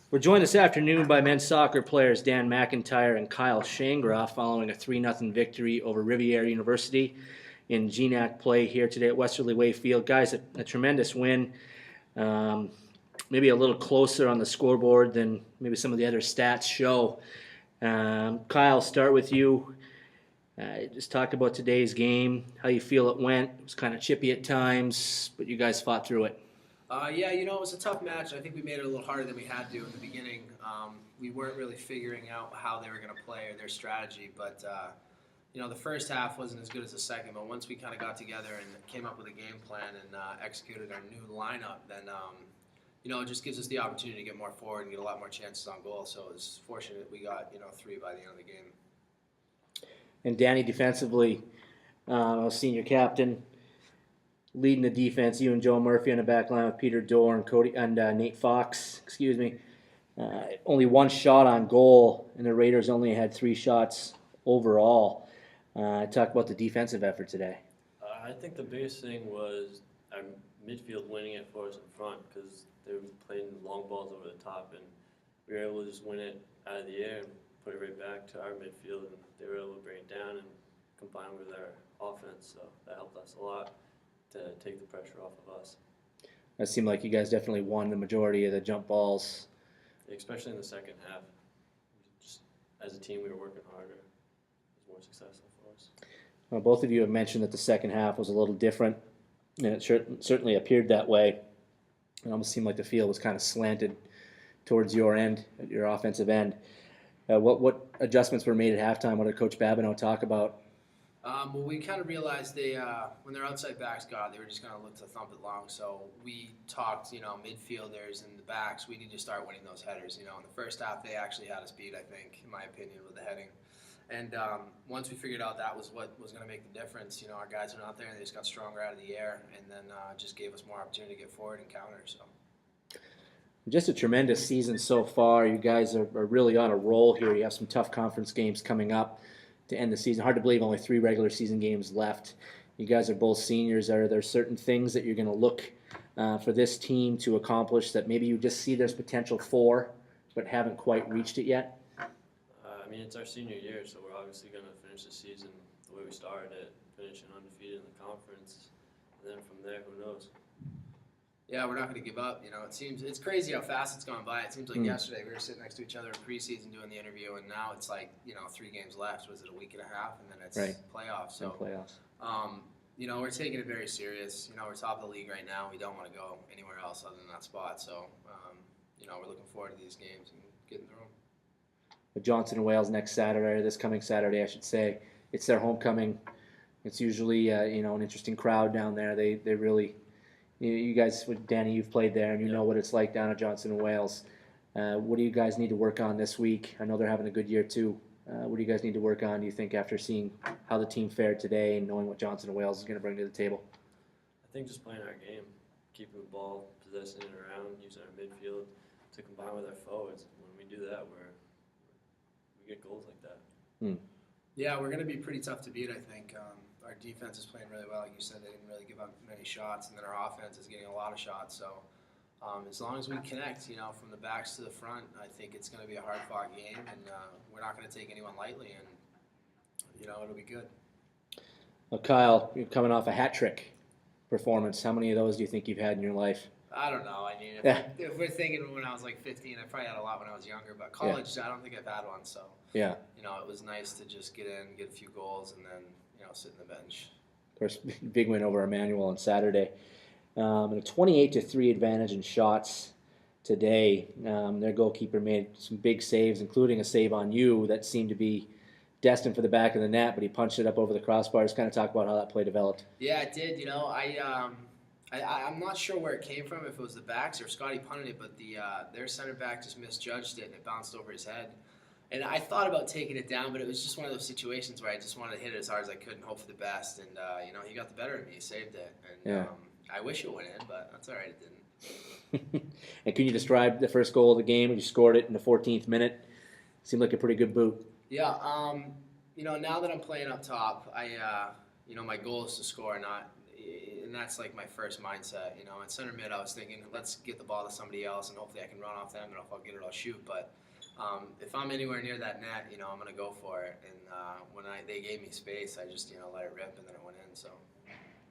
We're joined this afternoon by men's soccer players Dan McIntyre and Kyle Shangraw following a 3-0 victory over Riviera University in GNAC play here today at Westerly Way Field. Guys, a tremendous win. Um, Maybe a little closer on the scoreboard than maybe some of the other stats show. Kyle, start with you. Just talk about today's game, how you feel it went. It was kind of chippy at times, but you guys fought through it. It was a tough match. I think we made it a little harder than we had to in the beginning. We weren't really figuring out how they were going to play or their strategy, but the first half wasn't as good as the second. But once we kind of got together and came up with a game plan and executed our new lineup, then it just gives us the opportunity to get more forward and get a lot more chances on goal. So it was fortunate we got 3 by the end of the game. And Danny, defensively, senior captain, leading the defense. You and Joe Murphy on the back line with Peter Dorr and Cody and Nate Fox. Only one shot on goal, and the Raiders only had 3 shots overall. Talk about the defensive effort today. I think the biggest thing was our midfield winning it for us in front because they were playing long balls over the top, and we were able to just win it out of the air and put it right back to our midfield, and they were able to bring it down and combine with our offense. So that helped us a lot to take the pressure off of us. It seemed like you guys definitely won the majority of the jump balls. Especially in the second half. Just as a team, we were working harder. It was more successful for us. Well, both of you have mentioned that the second half was a little different, and it certainly appeared that way. It almost seemed like the field was kind of slanted towards your end, your offensive end. What adjustments were made at halftime? What did Coach Babineau talk about? We kind of realized when their outside backs got it, they were just going to look to thump it long. So we talked, midfielders and the backs, we need to start winning those headers. In the first half, they actually had us beat, I think, in my opinion, with the heading. And once we figured out that was what was going to make the difference, our guys went out there and they just got stronger out of the air and then just gave us more opportunity to get forward and counter. So. Just a tremendous season so far. You guys are really on a roll here. You have some tough conference games coming up to end the season. Hard to believe only 3 regular season games left. You guys are both seniors. Are there certain things that you're going to look for this team to accomplish that maybe you just see there's potential for but haven't quite reached it yet? It's our senior year, so we're obviously going to finish the season the way we started it, finishing undefeated in the conference. And then from there, who knows? Yeah, we're not going to give up. It's crazy how fast it's gone by. It seems like yesterday we were sitting next to each other in preseason doing the interview, and now it's like 3 games left. Was it a week and a half, and then it's playoffs? So we're taking it very serious. We're top of the league right now. We don't want to go anywhere else other than that spot. So we're looking forward to these games and getting through them. Johnson and Wales next Saturday, or this coming Saturday, I should say. It's their homecoming. It's usually an interesting crowd down there. They really. You guys, with Danny, you've played there, and you know what it's like down at Johnson and Wales. What do you guys need to work on this week? I know they're having a good year too. What do you guys need to work on, do you think, after seeing how the team fared today and knowing what Johnson and Wales is going to bring to the table? I think just playing our game, keeping the ball, possessing it around, using our midfield to combine with our forwards. When we do that, we get goals like that. Yeah, we're going to be pretty tough to beat, I think. Our defense is playing really well. Like you said, they didn't really give up many shots, and then our offense is getting a lot of shots. So as long as we connect, from the backs to the front, I think it's going to be a hard-fought game, and we're not going to take anyone lightly, and, it'll be good. Well, Kyle, you're coming off a hat trick performance. How many of those do you think you've had in your life? I don't know. If we're thinking when I was like 15, I probably had a lot when I was younger, but college, I don't think I've had one. So, it was nice to just get in, get a few goals, and then, sit in the bench. Of course, big win over Emmanuel on Saturday. And a 28-3 advantage in shots today. Their goalkeeper made some big saves, including a save on you that seemed to be destined for the back of the net, but he punched it up over the crossbars. Kind of talk about how that play developed. Yeah, it did. I'm not sure where it came from, if it was the backs or Scotty punted it, but their center back just misjudged it and it bounced over his head. And I thought about taking it down, but it was just one of those situations where I just wanted to hit it as hard as I could and hope for the best. And, he got the better of me. He saved it. And I wish it went in, but that's all right. It didn't. And can you describe the first goal of the game? You scored it in the 14th minute. Seemed like a pretty good boot. Yeah. Now that I'm playing up top, my goal is to score, not and that's like my first mindset. At center mid, I was thinking, let's get the ball to somebody else, and hopefully I can run off them, and if I'll get it, I'll shoot. But if I'm anywhere near that net, I'm gonna go for it. And when they gave me space, I just let it rip, and then it went in. So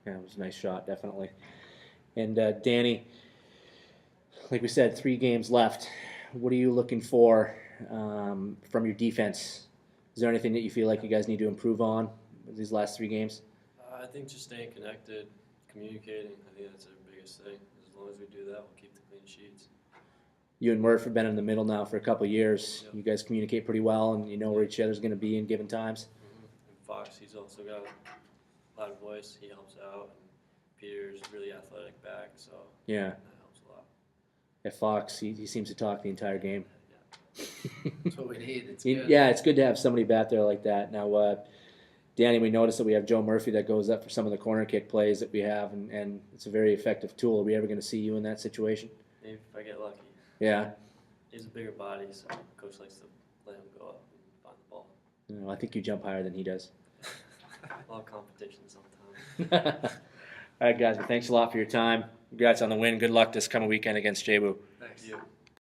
Yeah, it was a nice shot, definitely. And Danny, like we said, 3 games left. What are you looking for from your defense? Is there anything that you feel like you guys need to improve on with these last 3 games? I think just staying connected, communicating, I think that's our biggest thing. As long as we do that, we'll keep the clean sheets. You and Murph have been in the middle now for a couple of years. Yep. You guys communicate pretty well, and you know where each other's going to be in given times. And Fox, he's also got a loud voice. He helps out. And Peter's really athletic back, so Yeah. that helps a lot. At Fox, he seems to talk the entire game. that's what we need. It's good. Yeah, it's good to have somebody back there like that. Now, Danny, we noticed that we have Joe Murphy that goes up for some of the corner kick plays that we have, and it's a very effective tool. Are we ever going to see you in that situation? Maybe if I get lucky. Yeah. He's a bigger body, so coach likes to let him go up and find the ball. I think you jump higher than he does. A lot of competition sometimes. All right, guys. Well, thanks a lot for your time. Congrats on the win. Good luck this coming weekend against Jabu. Thanks. You.